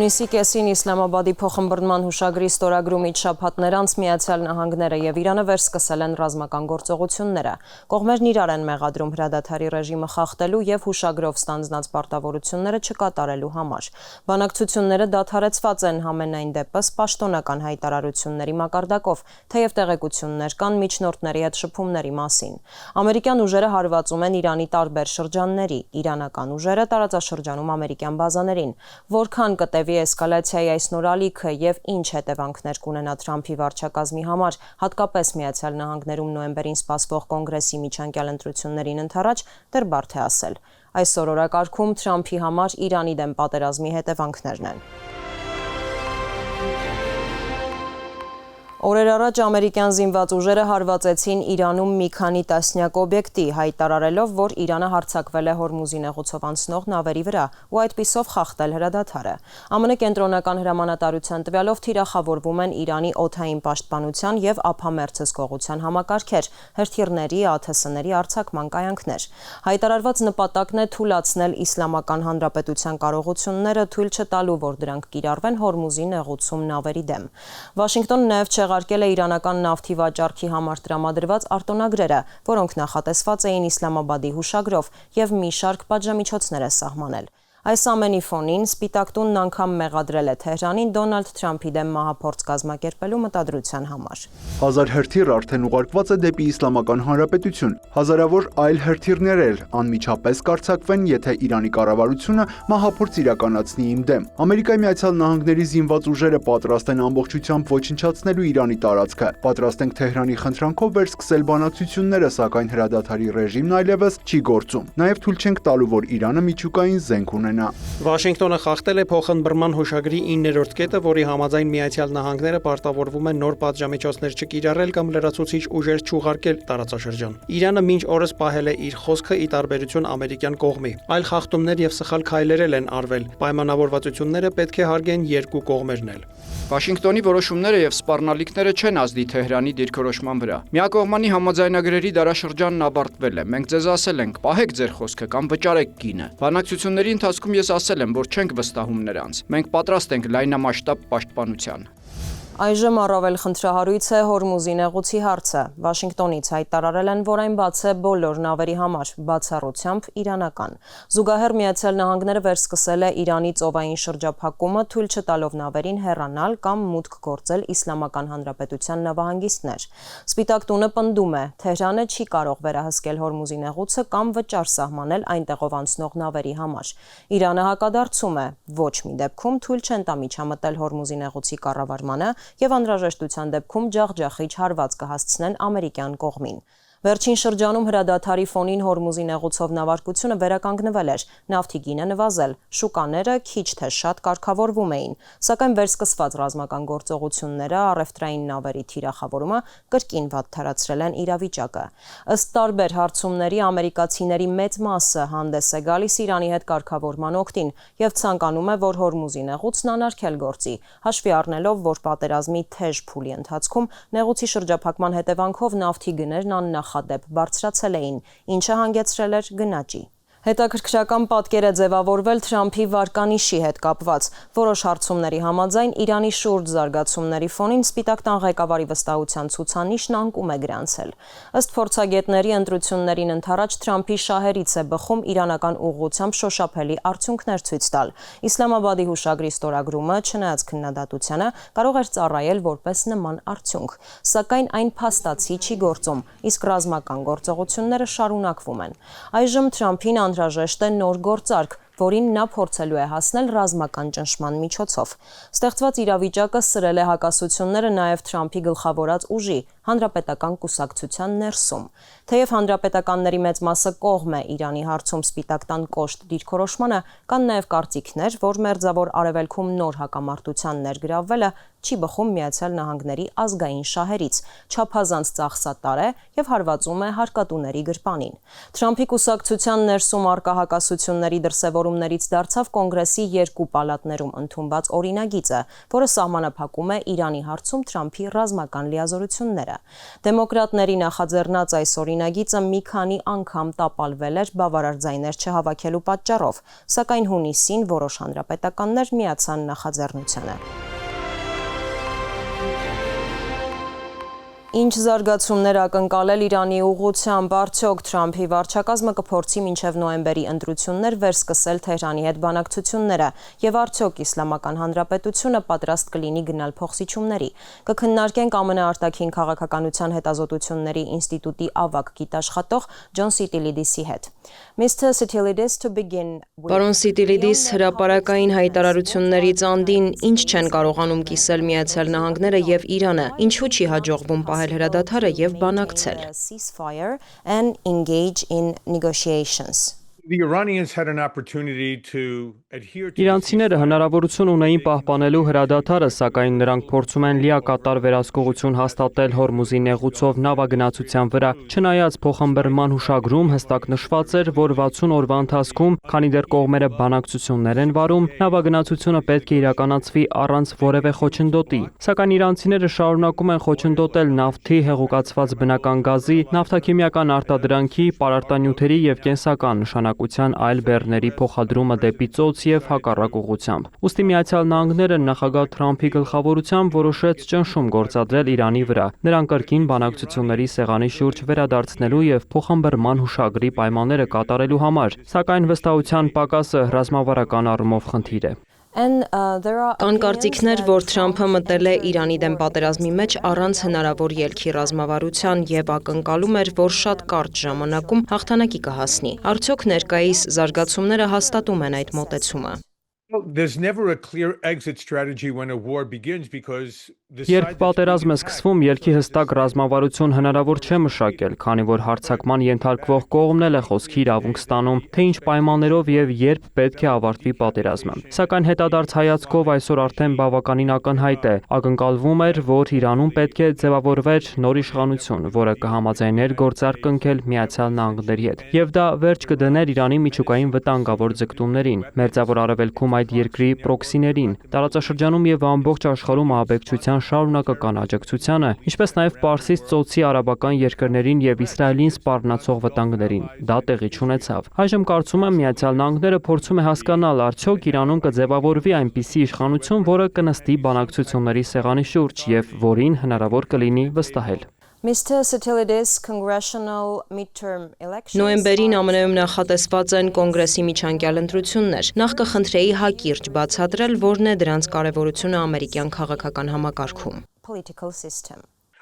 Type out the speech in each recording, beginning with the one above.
Հունիսի կեսին Իսլամաբադի փոխըմբռնման հուշագրի ստորագրումից շաբաթներ անց Միացյալ Նահանգները եւ Իրանը վերսկսել են ռազմական գործողությունները։ Կողմերն իրար են մեղադրում հրադադարի ռեժիմը խախտելու եւ հուշագրով ստանձնած պարտավորությունները չկատարելու համար։ Բանակցությունները դադարեցված են համենայն դեպս պաշտոնական հայտարարությունների մակարդակով, թեև տեղեկություններ կան միջնորդների հետ շփումների մասին։ Ամերիկյան ուժերը հարվածում են Իրանի տարբեր շրջանների, իրանական ուժերը տարածաշրջանում ամերիկյան բազաներին, որքան կտևի էսկալացիայի այս նոր ալիքը եւ ինչ հետևանքներ կունենա Թրամփի վարչակազմի համար, հատկապես Միացյալ Նահանգներում նոյեմբերին սպասվող կոնգրեսի միջանկյալ ընտրություններին ընդառաջ, դեռ բարդ է ասել։ Այսօր օրակարգում Թրամփի համար Իրանի դեմ պատերազմի հետևանքներն են։ Օրեր առաջ ամերիկյան զինված ուժերը հարվածեցին Իրանում մի քանի տասնյակ օբյեկտի, հայտարարելով, որ Իրանը հարձակվել է Հորմուզի նեղուցով անցնող նավերի վրա ու այդպիսով խախտել հրադադարը։ ԱՄՆ կենտրոնական հրամանատարության տվյալով թիրախավորվում են Իրանի օդային պաշտպանության եւ ափամերձ հսկողության համակարգեր, հրթիռների, ԱԹՍ-ների արձակման կայանքներ։ Հայտարարված նպատակն է թույլատրել Իսլամական Հանրապետության կարողությունները թույլ չտալու, որ դրանք կիրառվեն Հորմուզի նեղուցում նավերի դեմ։ Վաշինգտոնը նաեւ չեղարկել է իրանական նավթի վաճառքի համար տրամադրված արտոնագրերը, որոնք նախատեսված էին Իսլամաբադի հուշագրով եւ մի շարք պատժամիջոցներ է սահմանել։ Այս ամենի ֆոնին Սպիտակ տունն անգամ մեղադրել է Թեհրանին Դոնալդ Թրամփի դեմ մահափորձ կազմակերպելու մտադրության համար։ 1000 հրթիռ արդեն ուղարկված է դեպի Իսլամական Հանրապետություն։ Հազարավոր այլ հրթիռներ էլ անմիջապես կարձակվեն, եթե Իրանի կառավարությունը մահափորձ իրականացնի իմ դեմ։ Ամերիկայի Միացյալ Նահանգների զինված ուժերը պատրաստ են ամբողջությամբ ոչնչացնելու Իրանի տարածքը։ Պատրաստ ենք Թեհրանի խնդրանքով վերսկսել բանակցությունները, սակայն հրադադարի ռեժիմն այլևս չի գործում։ Նաև թույլ չենք տալու, որ Իրանը միջուկային զենք ունենա։ Վաշինգտոնը խախտել է փոխըմբռնման հուշագրի 9-րդ կետը, որի համաձայն Միացյալ Նահանգները պարտավորվում են նոր պատժամիջոցներ չկիրառել կամ լրացուցիչ ուժեր չուղարկել տարածաշրջան։ Իրանը մինչ օրս պահել է իր խոսքը ի տարբերություն ամերիկյան կողմի։ Այլ խախտումներ եւ սխալ քայլեր են արվել։ Պայմանավորվածությունները պետք է հարգեն երկու կողմերն էլ։ Վաշինգտոնի որոշումները եւ սպառնալիքները չեն ազդի Թեհրանի դիրքորոշման վրա։ Միակողմանի համաձայնագրերի դարաշրջանն ավարտվել է։ Մենք ձեզ ասել ենք՝ պահեք ձեր խոսքը կամ վճարեք գինը։ Բանակցությունների ընթացքում ես ասել եմ, որ չենք վստահում նրանց։ Մենք պատրաստ ենք լայնամասշտաբ պաշտպանության։ Այժմ առավել խնդրահարույց է Հորմուզի նեղուցի հարցը։ Վաշինգտոնից հայտարարել են, որ այն բաց է բոլոր նավերի համար, բացառությամբ իրանական։ Զուգահեռ Միացյալ Նահանգները վերսկսել է Իրանի ծովային շրջափակումը, թույլ չտալով նավերին հեռանալ կամ մուտք գործել Իսլամական Հանրապետության նավահանգիստներ։ Սպիտակ տունը պնդում է, Թեհրանը չի կարող վերահսկել Հորմուզի նեղուցը կամ վճար սահմանել այնտեղով անցնող նավերի համար։ Իրանը հակադարձում է, ոչ մի դեպքում թույլ չեն տա միջամտել Հորմուզի նեղուցի կառավարմանը եւ անհրաժեշտության դեպքում ջախջախիչ հարված կհասցնեն ամերիկյան կողմին։ Վերջին շրջանում հրադադարի ֆոնին Հորմուզի նեղուցով նավարկությունը վերականգնվել էր, նավթի գինը նվազել, շուկաները քիչ թե շատ կարգավորվում էին, սակայն վերսկսված ռազմական գործողությունները, առևտրային նավերի թիրախավորումը կրկին վատթարացրել են իրավիճակը։ Ըստ տարբեր հարցումների ամերիկացիների մեծ մասը հանդես է գալիս Իրանի հետ կարգավորման օգտին եւ ցանկանում է, որ Հորմուզի նեղուցն անարգել գործի, հաշվի առնելով, որ պատերազմի թեժ փուլի ընթացքում նեղուցի շրջափակման հետևանքով նավթի գներն աննախադեպ բարձրացել էին, ինչը հանգեցրել էր գնաճի։ Հետաքրքրական պատկեր է ձևավորվել Թրամփի վարկանիշի հետ կապված։ Որոշ հարցումների համաձայն Իրանի շուրջ զարգացումների ֆոնին Սպիտակ տան ղեկավարի վստահության ցուցանիշն անկում է գրանցել։ Ըստ փորձագետների ընտրություններին ընդառաջ Թրամփի շահերից է բխում իրանական ուղղությամբ շոշափելի արդյունքներ ցույց տալ։ Իսլամաբադի հուշագրի ստորագրումը, չնայած քննադատությանը, կարող էր ծառայել որպես նման արդյունք, սակայն այն փաստացի չի գործում, իսկ ռազմական գործողությունները շարունակվում են։ Այժմ Թրամփին անհրաժեշտ է նոր գործարք, որին նա փորձելու է հասնել ռազմական ճնշման միջոցով։ Ստեղծված իրավիճակը սրել է հակասությունները նաև Թրամփի գլխավորած ուժի, Հանրապետական կուսակցության ներսում։ Թեև հանրապետականների մեծ մասը կողմ է Իրանի հարցում Սպիտակ տան կոշտ դիրքորոշմանը, կան նաև կարծիքներ, որ մերձավոր արևելքում նոր հակամարտության ներգրավվելը չի բխում Միացյալ Նահանգների ազգային շահերից, չափազանց ծախսատար է եւ հարվածում է հարկատուների գրպանին։ Թրամփի կուսակցության ներսում առկա հակասությունների դրսևորումը դրսևորումներից դարձավ Կոնգրեսի երկու պալատներում ընդունված օրինագիծը, որը սահմանափակում է Իրանի հարցում Թրամփի ռազմական լիազորությունները։ Դեմոկրատների նախաձեռնած այս օրինագիծը մի քանի անգամ տապալվել էր բավարար ձայներ չհավաքելու պատճառով, սակայն հունիսին որոշ հանրապետականներ միացան նախաձեռնությանը։ Ինչ զարգացումներ ակնկալել Իրանի ուղղությամբ, արդյոք Թրամփի վարչակազմը կփորձի մինչև նոյեմբերի ընտրություններ վերսկսել Թեհրանի հետ բանակցությունները, եւ արդյոք Իսլամական Հանրապետությունը պատրաստ կլինի գնալ փոխզիջումների։ Կքննարկենք ԱՄՆ արտաքին քաղաքականության հետազոտությունների ինստիտուտի ավագ գիտաշխատող Ջոն Սիտիլիդիսի հետ։ Mr. Sitilides, to begin with... Պարոն Սիտիլիդիս, հրապարակային հայտարարություններից անդին ինչ չեն կարողանում կիսել Միացյալ Նահանգները եւ Իրանը, ինչու չի հաջողվում պահել հրադադարը եւ բանակցել։ Իրանցիները հնարավորություն ունեին պահպանելու հրադադարը, սակայն նրանք փորձում են լիակատար վերահսկողություն հաստատել Հորմուզի նեղուցով նավագնացության վրա, չնայած փոխհմբռնման հուշագրում հստակ նշված էր, որ 60 օրվա ընթացքում, քանի դեռ կողմերը բանակցություններ են վարում, նավագնացությունը պետք է իրականացվի առանց որևէ խոչընդոտի։ Սակայն իրանցիները շարունակում են խոչընդոտել նավթի, հեղուկացված բնական գազի, նավթաքիմիական արտադրանքի, պարարտանյութերի եւ կենսական նշանակության այլ բեռների փոխադրումը դեպի ծոց եւ հակառակ ուղղությամբ։ Ուստի Միացյալ Նահանգները նախագահ Թրամփի գլխավորությամբ որոշեց ճնշում գործադրել Իրանի վրա, նրան կրկին բանակցությունների սեղանի շուրջ վերադարձնելու եւ փոխհմբռնման հուշագրի պայմանները կատարելու համար, սակայն վստահության պակասը ռազմավարական առումով խնդիր է։ Կան կարծիքներ, որ Թրամփը մտել է Իրանի դեմ պատերազմի մեջ առանց հնարավոր ելքի ռազմավարության եւ ակնկալում էր, որ շատ կարճ ժամանակում հաղթանակի կհասնի։ Արդյոք ներկայիս զարգացումները հաստատում են այդ մոտեցումը։ Երբ պատերազմ է սկսվում, ելքի հստակ ռազմավարություն հնարավոր չէ մշակել, քանի որ հարձակման ենթարկվող կողմն էլ է խոսքի իրավունք ստանում, թե ինչ պայմաններով եւ երբ պետք է ավարտվի պատերազմը։ Սակայն հետադարձ հայացքով այսօր արդեն բավականին ակնհայտ է, ակնկալվում էր, որ Իրանում պետք է ձևավորվեր նոր իշխանություն, որը կհամաձայներ գործարք կնքել Միացյալ Նահանգների հետ, եւ դա վերջ կդներ Իրանի միջուկային վտանգավոր ձգտումներին, Մերձավոր Արևելքում այդ երկրի պրոքսիներին, տարածաշրջանում եւ ամբողջ աշխարհում ահաբեկչության շարունակական աջակցությանը, ինչպես նաեւ Պարսից ծոցի արաբական երկրներին եւ Իսրայելին սպառնացող վտանգներին։ Դա տեղի չունեցավ։ Այժմ կարծում եմ Միացյալ Նահանգները փորձում է հասկանալ, արդյոք Իրանում կձևավորվի այնպիսի իշխանություն, որը կնստի բանակցությունների սեղանի շուրջ եւ որին հնարավոր կլինի վստահել։ Mr. Sitilides, Նոյեմբերին ԱՄՆ-ում նախատեսված են կոնգրեսի միջանկյալ ընտրություններ։ Նախ կխնդրեի հակիրճ բացատրել, որն է դրանց կարևորությունը ամերիկյան քաղաքական համակարգում։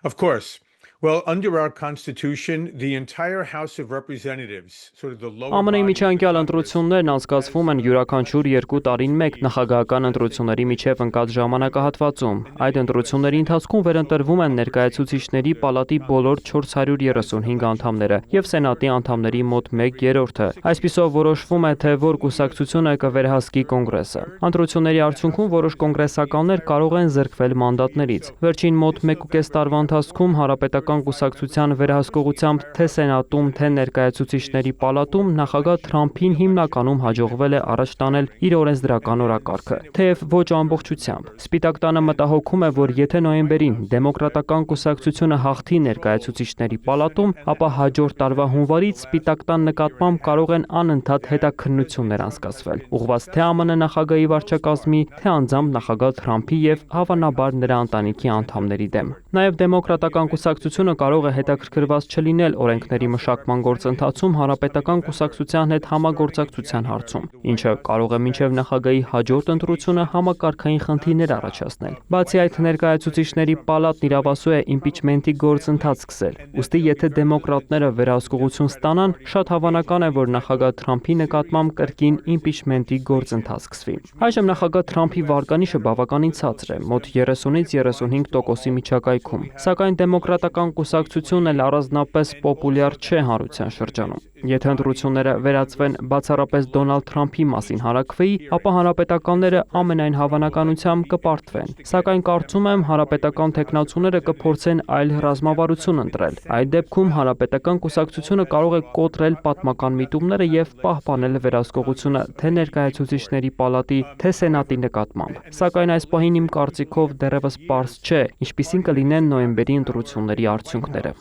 Of course. Well, under our Constitution, the entire House of Representatives, sort of the lower ԱՄՆ-ի միջանկյալ ընտրություններն անցկացվում են յուրաքանչյուր 2 տարին մեկ նախագահական ընտրությունների միջև ընկած ժամանակահատվածում։ Այդ ընտրությունների ընթացքում վերընտրվում են ներկայացուցիչների պալատի բոլոր 435 անդամները եւ սենատի անդամների մոտ 1/3-ը։ Այսպիսով որոշվում է, թե որ կուսակցությունը կվերահսկի կոնգրեսը։ Ընտրությունների արդյունքում որոշ կոնգրեսականներ կարող են զրկվել մանդատներից։ Վերջին մոտ 1.5 տարվա ընթացքում Հանրապետական կուսակցության վերահսկողությամբ թե սենատում, թե ներկայացուցիչների պալատում նախագահ Թրամփին հիմնականում հաջողվել է առաջ տանել իր օրենսդրական օրակարգը, թեև ոչ ամբողջությամբ։ Սպիտակ տանը մտահոգում է, որ եթե նոյեմբերին դեմոկրատական կուսակցությունը հաղթի ներկայացուցիչների պալատում, ապա հաջորդ տարվա հունվարից Սպիտակ տան նկատմամբ կարող են անընդհատ հետաքննություններ անցկացվել, ուղղված թե ԱՄՆ նախագահի վարչակազմի, թե անձամբ նախագահ Թրամփի եւ հավանաբար նրա ընտանիքի անդամների դեմ։ Նաեւ դեմոկրատական կուսակցությունը կարող է հետաքրքրված չլինել օրենքների մշակման գործընթացում հանրապետական կուսակցության հետ համագործակցության հարցում, ինչը կարող է մինչև նախագահի հաջորդ ընտրությունը համակարգային խնդիրներ առաջացնել։ Բացի այդ, ներկայացուցիչների պալատն իրավասու է իմպիչմենտի գործընթաց սկսել։ Ուստի եթե դեմոկրատները վերահսկողություն ստանան, շատ հավանական է, որ նախագահ Թրամփի նկատմամբ կրկին իմպիչմենտի գործընթաց սկսվի։ Այժմ նախագահ Թրամփի վարկանիշը բավականին ցածր է, մոտ 30-ից 35% միջակայքում, սակայն դեմոկրատական կուսակցությունն էլ առանձնապես պոպուլյար չէ հանրության շրջանում։ Եթե ընտրությունները վերածվեն բացառապես Դոնալդ Թրամփի մասին հարաքվեի, ապա հանրապետականները ամենայն հավանականությամբ կպարտվեն։ Սակայն կարծում եմ, հանրապետական թեկնածուները կփորձեն այլ ռազմավարություն ընտրել։ Այդ դեպքում հանրապետական կուսակցությունը կարող է կոտրել պատմական միտումները եւ պահպանել վերահսկողությունը թե ներկայացուցիչների պալատի, թե սենատի նկատմամբ։ Սակայն այս պահին իմ կարծիքով դեռևս պարզ չէ, ինչպիսին կլինեն նոյեմբերի ընտրությունների արդյունքները։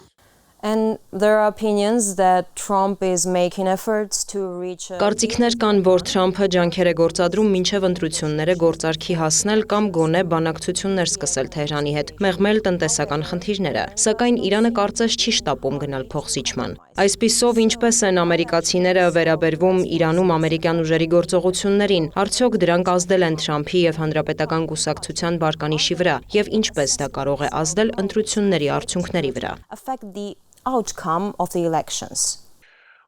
And there are opinions that Trump is making efforts to reach Կարծիքներ կան, որ Թրամփը ջանքեր է գործադրում մինչև ընտրությունները գործարքի հասնել կամ գոնե բանակցություններ սկսել Թեհրանի հետ, մեղմել տնտեսական խնդիրները, սակայն Իրանը կարծես չի շտապում գնալ փոխզիջման։ Այսպիսով, ինչպես են ամերիկացիները վերաբերվում Իրանում ամերիկյան ուժերի գործողություններին, արդյոք դրանք ազդել են Թրամփի եւ հանրապետական կուսակցության բարկանիշի վրա, եւ ինչպես դա կարող է ազդել ընտրությունների արդյունքների վրա։ affect the outcome of the elections?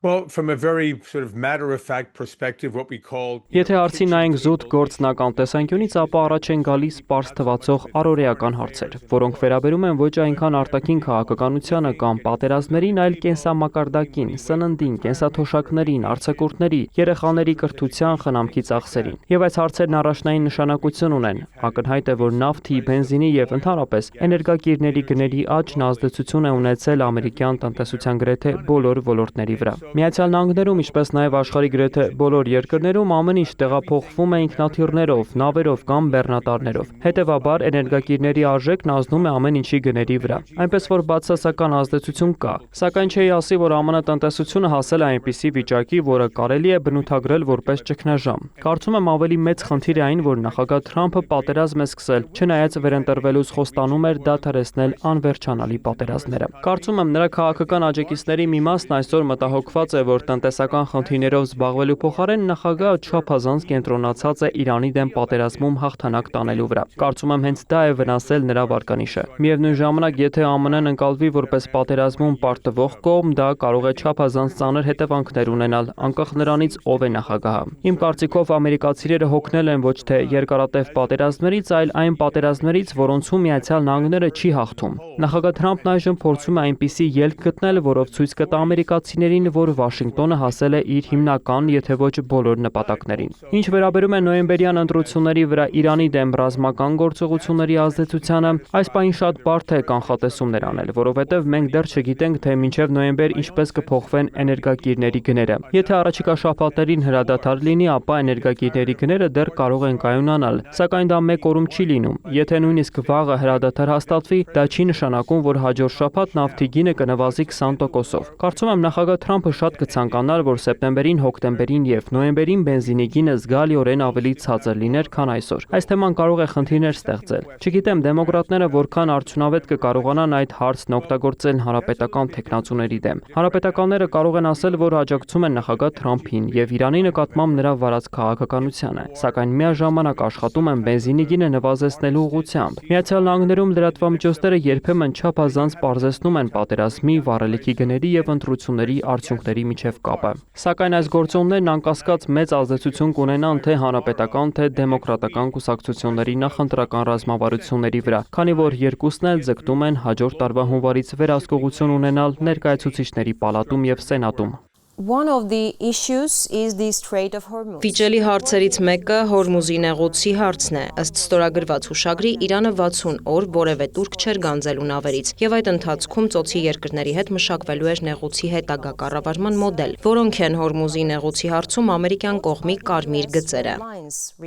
Well, from a very sort of matter-of-fact perspective, what we call Եթե հարցի նայենք զուտ գործնական տեսանկյունից, ապա առաջ են գալիս պարզ թվացող առօրեական հարցեր, որոնք վերաբերում են ոչ այնքան արտաքին քաղաքականությանը կամ պատերազմներին, այլ կենսամակարդակին, սննդին, կենսաթոշակներին, արձակուրդների, երեխաների կրթության, խնամքի ծախսերին։ Եվ այս հարցերն առաջնային նշանակություն ունեն։ Ակնհայտ է, որ նավթի, բենզինի եւ ընդհանրապես էներգակիրների գների աճն ազդեցություն է ունեցել ամերիկյան տնտեսության գրեթե բոլոր ոլորտների վրա։ Միացյալ Նահանգներում, ինչպես նաև աշխարհի գրեթե բոլոր երկրներում ամեն ինչ տեղափոխվում է ինքնաթիռներով, նավերով կամ բեռնատարներով։ Հետևաբար, էներգակիրների արժեքն ազդում է ամեն ինչի գների վրա։ Այնպես որ բացասական ազդեցություն կա, սակայն չէի ասի, որ ԱՄՆ տնտեսությունը հասել է այնպիսի վիճակի, որը կարելի է բնութագրել որպես ճգնաժամ։ Կարծում եմ ավելի մեծ խնդիր է այն, որ նախագահ Թրամփը պատերազմ է սկսել, չնայած վերընտրվելուց խոստանում էր դադարեցնել անվերջանալի պատերազմները։ Կարծում եմ նրա քաղաքական աջակիցների մի մասն այսօր մտահոգված է, որ տնտեսական խնդիրներով զբաղվելու փոխարեն նախագահը չափազանց կենտրոնացած է Իրանի դեմ պատերազմում հաղթանակ տանելու վրա։ Կարծում եմ հենց դա է վնասել նրա վարկանիշը։ Միևնույն ժամանակ, եթե ԱՄՆ-ն ընկալվի որպես պատերազմում պարտվող կողմ, դա կարող է չափազանց ծանր հետևանքներ ունենալ, անկախ նրանից ով է նախագահը։ Իմ կարծիքով ամերիկացիները հոգնել են ոչ թե երկարատև պատերազմներից, այլ այն պատերազմներից, որոնցում Միացյալ Նահանգները չի հաղթում։ Նախագահ Թրամփն այժմ փորձում է այնպիսի ելք գտնել, որով ցույց կտա ամերիկացիներին, որ Վաշինգտոնը հասել է իր հիմնական, եթե ոչ բոլոր նպատակներին։ Ինչ վերաբերում է նոյեմբերյան ընտրությունների վրա Իրանի դեմ ռազմական գործողությունների ազդեցությանը, այս պահին շատ բարդ է կանխատեսումներ անել, որովհետև մենք դեռ չգիտենք, թե մինչև նոյեմբեր ինչպես կփոխվեն էներգակիրների գները։ Եթե առաջիկա շաբաթներին հրադադար լինի, ապա էներգակիրների գները դեռ կարող են կայունանալ, սակայն դա մեկ օրում չի լինում։ Եթե նույնիսկ վաղը հրադադար հաստատվի, դա չի նշանակում, որ հաջորդ շաբաթ նավթի գինը կնվազի 20%-ով։ Կարծում եմ նախագահ Թրամփը շատ կցանկանար, որ սեպտեմբերին, հոկտեմբերին եւ նոյեմբերին բենզինի գինը զգալիորեն ավելի ցածր լիներ, քան այսօր։ Այս թեման կարող է խնդիրներ ստեղծել։ Չգիտեմ, դեմոկրատները որքան արդյունավետ կկարողանան այդ հարցն օգտագործել հանրապետական թեկնածուների դեմ։ Հանրապետականները կարող են ասել, որ աջակցում են նախագահ Թրամփին եւ Իրանի նկատմամբ նրա վարած քաղաքականությանը, սակայն միաժամանակ աշխատում են բենզինի գինը նվազեցնելու ուղղությամբ։ Միացյալ Նահանգներում լրատվամիջոցները երբեմն չափազանց պարզեցնում են պատերազմի, վառելիքի գների եւ ընտրությունների արդյունքների միջև կապը։ Սակայն այս գործոններն անկասկած մեծ ազդեցություն կունենան թե հանրապետական, թե դեմոկրատական կուսակցությունների նախընտրական ռազմավարությունների վրա, քանի որ երկուսն էլ ձգտում են հաջորդ տարվա հունվարից վերահսկողություն ունենալ ներկայացուցիչների պալատում եւ սենատում։ One of the issues is the Strait of Hormuz. Վիճելի հարցերից մեկը Հորմուզի նեղուցի հարցն է։ Ըստ ստորագրված հուշագրի Իրանը 60 օր որևէ տուրք չէր գանձելու նավերից, եւ այդ ընթացքում ծոցի երկրների հետ մշակվելու էր նեղուցի հետագա կառավարման մոդել, որոնք են Հորմուզի նեղուցի հարցում ամերիկյան կողմի կարմիր գծերը։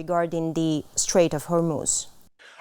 Regarding the Strait of Hormuz.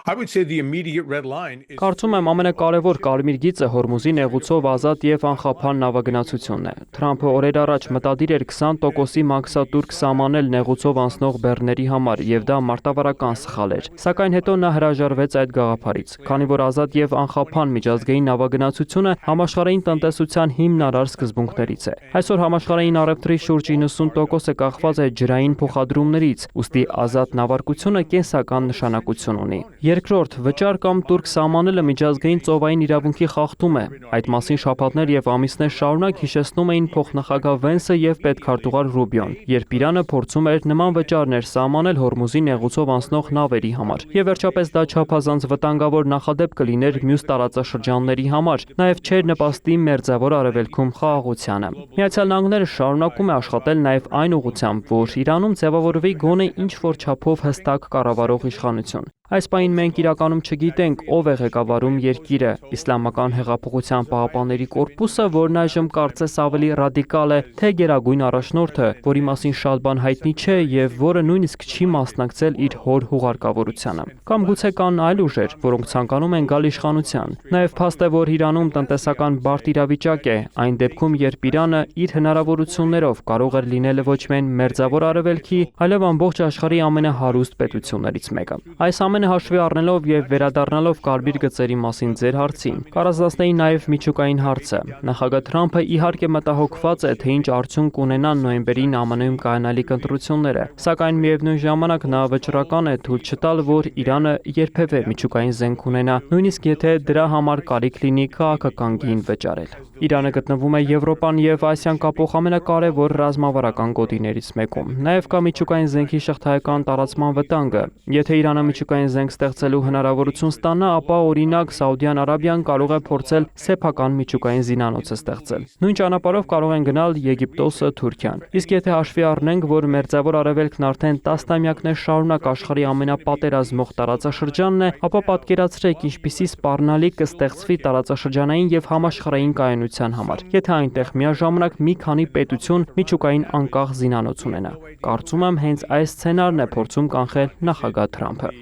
I would say the immediate red line is Կարծում եմ ամենակարևոր կարմիր գիծը Հորմուզի նեղուցով ազատ եւ անխափան նավագնացությունն է։ Թրամփը օրեր առաջ մտադիր էր 20%-ի մաքսատուրք սահմանել նեղուցով անցնող բեռների համար եւ դա մարտավարական սխալ էր։ Սակայն հետո նա հրաժարվեց այդ գաղափարից, քանի որ ազատ եւ անխափան միջազգային նավագնացությունը համաշխարհային տնտեսության հիմնարար սկզբունքներից է։ Այսօր համաշխարհային առևտրի շուրջ 90%-ը կախված է ջրային փոխադրումներից, ուստի ազատ նավարկությունը կենսական նշանակություն ունի։ Երկրորդ, վճար կամ տուրք սահմանելը միջազգային ծովային իրավունքի խախտում է։ Այդ մասին շաբաթներ եւ ամիսներ շարունակ հիշեցնում էին փոխնախագահ Վենսը եւ պետքարտուղար Ռուբիոն, երբ Իրանը փորձում էր նման վճարներ սահմանել Հորմուզի նեղուցով անցնող նավերի համար։ Եվ վերջապես դա չափազանց վտանգավոր նախադեպ կլիներ մյուս տարածաշրջանների համար, նաեւ չէր նպաստի Մերձավոր Արևելքում խաղաղությանը։ Միացյալ Նահանգները շարունակում է աշխատել նաեւ այն ուղղությամբ, որ Իրանում ձևավորվի գոնե ինչ-որ չափով հստակ կառավարող իշխանություն։ Այս պահին մենք իրականում չգիտենք ով է ղեկավարում երկիրը, Իսլամական հեղափոխության պահապանների կորպուսը, որն այժմ կարծես ավելի ռադիկալ է, թե գերագույն առաջնորդը, որի մասին շատ բան հայտնի չէ եւ որը նույնիսկ չի մասնակցել իր հոր հուղարկավորությանը։ Կամ գուցե կան այլ ուժեր, որոնք ցանկանում են գալ իշխանության։ Նաեւ փաստ է, որ Իրանում տնտեսական բարդ իրավիճակ է, այն դեպքում, երբ Իրանը իր հնարավորություններով կարող էր լինել ոչ միայն Մերձավոր Արևելքի, այլև ամբողջ աշխարհի ամենահարուստ պետություններից մեկը։ Այս ամենը հաշվի առնելով եւ վերադառնալով կարմիր գծերի մասին ձեր հարցին, կառաջացնեի նաեւ միջուկային հարցը։ Նախագահ Թրամփը իհարկե մտահոգված է, թե ինչ արդյունք կունենան նոյեմբերին ԱՄՆ-ում կայանալիք ընտրությունները, սակայն միևնույն ժամանակ նա վճռական է թույլ չտալ, որ Իրանը երբևէ միջուկային զենք ունենա, նույնիսկ եթե դրա համար կարիք լինի քաղաքական գին վճարել։ Իրանը գտնվում է Եվրոպան եւ Ասիան կապող ամենակարևոր ռազմավարական գոտիներից մեկում։ Նաեւ կա միջուկային զենքի շղթայական տարածման վտանգը։ Եթե Իրանը միջուկային զենք ստեղծելու հնարավորություն ստանա, ապա օրինակ Սաուդյան Արաբիան կարող է փորձել սեփական միջուկային զինանոց ստեղծել։ Նույն ճանապարհով կարող են գնալ Եգիպտոսը, Թուրքիան։ Իսկ եթե հաշվի առնենք, որ Մերձավոր Արևելքն արդեն տասնամյակներ շարունակ աշխարհի ամենապատերազմող տարածաշրջանն է, ապա պատկերացրեք ինչպիսի սպառնալիք կստեղծվի տարածաշրջանային եւ համաշխարհային կայունության համար, եթե այնտեղ միաժամանակ մի քանի պետություն միջուկային անկախ զինանոց ունենա։ Կարծում եմ հենց այս սցենարն է փորձում կանխել նախագահ Թրամփը։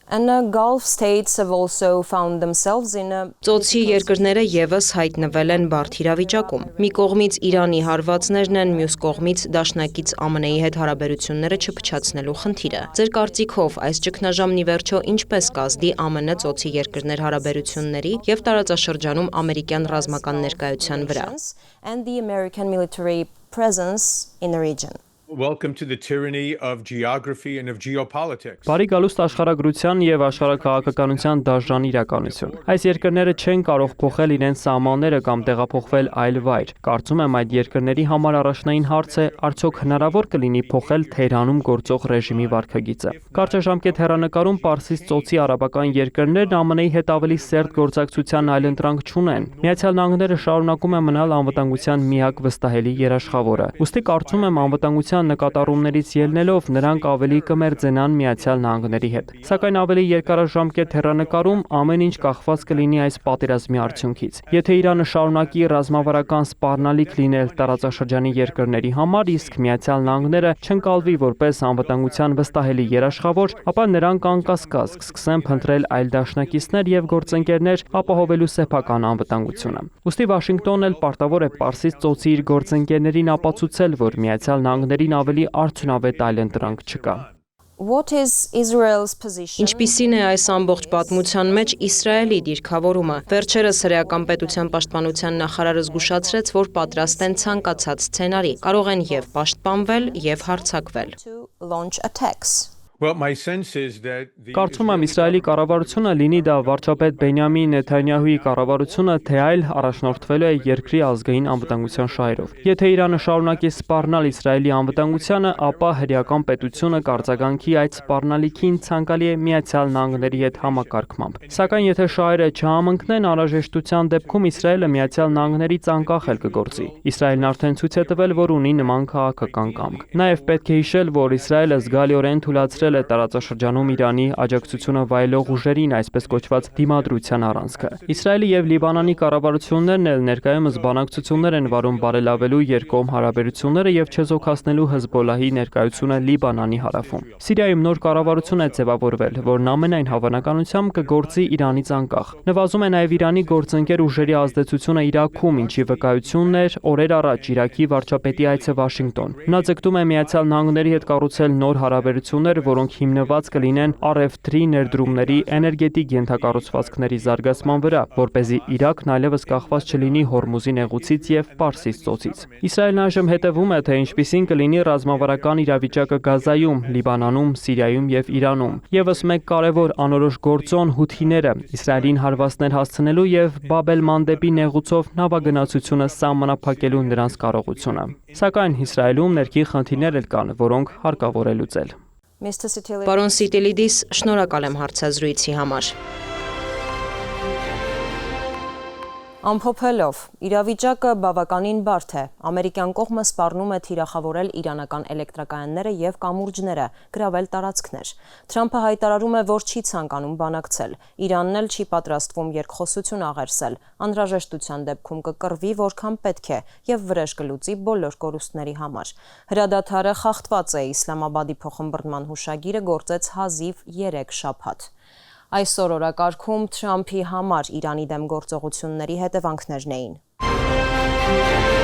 And Gulf states have also found themselves in a Ծոցի երկրները եւս հայտնվել են բարդ իրավիճակում։ Մի կողմից Իրանի հարվածներն են, մյուս կողմից դաշնակից ԱՄՆ-ի հետ հարաբերությունները չփչացնելու խնդիրը։ Ձեր կարծիքով այս ճգնաժամն ի վերջո ինչպես կազդի ԱՄՆ ծոցի երկրներ հարաբերությունների եւ տարածաշրջանում ամերիկյան ռազմական ներկայության վրա։ and the American military presence in the region. Welcome to the tyranny of geography and of geopolitics. Բարի գալուստ աշխարհագրության եւ աշխարհաքաղաքականության դաժան իրականություն։ Այս երկրները չեն կարող փոխել իրենց սահմանները կամ տեղափոխվել այլ վայր։ Կարծում եմ այդ երկրների համար առաջնային հարց է արդյոք հնարավոր կլինի փոխել Թեհրանում գործող ռեժիմի վարքագիծը։ Կարճաժամկետ հեռանկարում Պարսից ծոցի արաբական երկրներն ԱՄՆ-ի հետ ավելի սերտ գործակցության այլընտրանք չունեն։ Միացյալ Նահանգները շարունակում է մնալ անվտանգության միակ վստահելի երաշխավորը։ Ուստի կարծում եմ անվտանգության նկատառումներից ելնելով նրանք ավելի կմերձենան Միացյալ Նահանգների հետ։ Սակայն ավելի երկարաժամկետ հեռանկարում ամեն ինչ կախված կլինի այս պատերազմի արդյունքից։ Եթե Իրանը շարունակի ռազմավարական սպառնալիք լինել տարածաշրջանի երկրների համար, իսկ Միացյալ Նահանգները չընկալվի որպես անվտանգության վստահելի երաշխավոր, ապա նրանք անկասկած կսկսեն փնտրել այլ դաշնակիցներ եւ գործընկերներ ապահովելու սեփական անվտանգությունը։ Ուստի Վաշինգտոնն էլ պարտավոր է Պարսից ծոցի իր գործընկերներին ապացուցել, որ Միացյալ Նահանգների ավելի արդյունավետ այլընտրանք չկա։ What is Israel's position? Ինչպիսին է այս ամբողջ պատմության մեջ Իսրայելի դիրքավորումը։ Վերջերս հրեական պետության պաշտպանության նախարարը զգուշացրեց, որ պատրաստ են ցանկացած սցենարի, կարող են եւ պաշտպանվել, եւ հարձակվել։ To launch attacks. Well, my sense is that Կարծում եմ Իսրայելի կառավարությունը լինի դա վարչապետ Բենյամին Նեթանյահուի կառավարությունը, թե այլ առաջնորդվելու է երկրի ազգային անվտանգության շահերով։ Եթե Իրանը շարունակի սպառնալ Իսրայելի անվտանգությանը, ապա հրեական պետությունը կարձագանքի այդ սպառնալիքին ցանկալի է Միացյալ Նահանգների հետ համակարգմամբ։ Սակայն եթե շահերը չհամընկնեն, անհրաժեշտության դեպքում Իսրայելը Միացյալ Նահանգներից անկախ էլ կգործի։ Իսրայելն արդեն ցույց է տվել, որ ունի նման քաղաքական կամք։ Նաև պետք է հիշել, որ Իսրայելը զգալիորեն թույլատրել է տարածաշրջանում Իրանի աջակցությունը վայելող ուժերին, այսպես կոչված դիմադրության առանցքը։ Իսրայելի եւ Լիբանանի կառավարություններն էլ ներկայումս բանակցություններ են վարում բարելավելու երկկողմ հարաբերությունները եւ չեզոքացնելու Հեզբոլահի ներկայությունը Լիբանանի հարավում։ Սիրիայում նոր կառավարություն է ձևավորվել, որն ամենայն հավանականությամբ կգործի Իրանից անկախ։ Նվազում է նաեւ Իրանի գործընկեր ուժերի ազդեցությունը Իրաքում, ինչի վկայությունն էր օրեր առաջ Իրաքի վարչապետի այցը Վաշինգտոն։ Նա ձգտում է Միացյալ Նահանգների հետ կառուցել նոր հարաբերություններ, որոնք հիմնված կլինեն RF3 ներդրումների էներգետիկ ենթակառուցվածքների զարգացման վրա, որպեսզի Իրաքն այլևս կախված չլինի Հորմուզի նեղուցից եւ Պարսից ծոցից։ Իսրայելն այժմ հետևում է, թե ինչպիսին կլինի ռազմավարական իրավիճակը Գազայում, Լիբանանում, Սիրիայում եւ Իրանում։ Եվս մեկ կարևոր անորոշ գործոն հութիները Իսրայելին հարվածներ հասցնելու եւ Բաբ էլ-Մանդեբի նեղուցով նավագնացությունը սահմանափակելու նրանց կարողությունը։ Սակայն Իսրայելում ներքին խնդիրներ էլ կան, որոնք հարկավոր է լուծել։ Պարոն Սիտիլիդիս, շնորհակալ եմ հարցազրույցի համար։ Ամփոփելով, իրավիճակը բավականին բարդ է։ Ամերիկյան կողմը սպառնում է թիրախավորել իրանական էլեկտրակայանները եւ կամուրջները, գրավել տարածքներ։ Թրամփը հայտարարում է, որ չի ցանկանում բանակցել։ Իրանն էլ չի պատրաստվում երկխոսություն աղերսել։ Անհրաժեշտության դեպքում կկռվի, որքան պետք է, եւ վրեժ կլուծի բոլոր կորուստների համար։ Հրադադարը խախտված է, Իսլամաբադի փոխըմբռնման հուշագիրը գործեց հազիվ 3 շաբաթ։ Այսօր օրակարգում Թրամփի համար Իրանի դեմ գործողությունների հետևանքներն էին։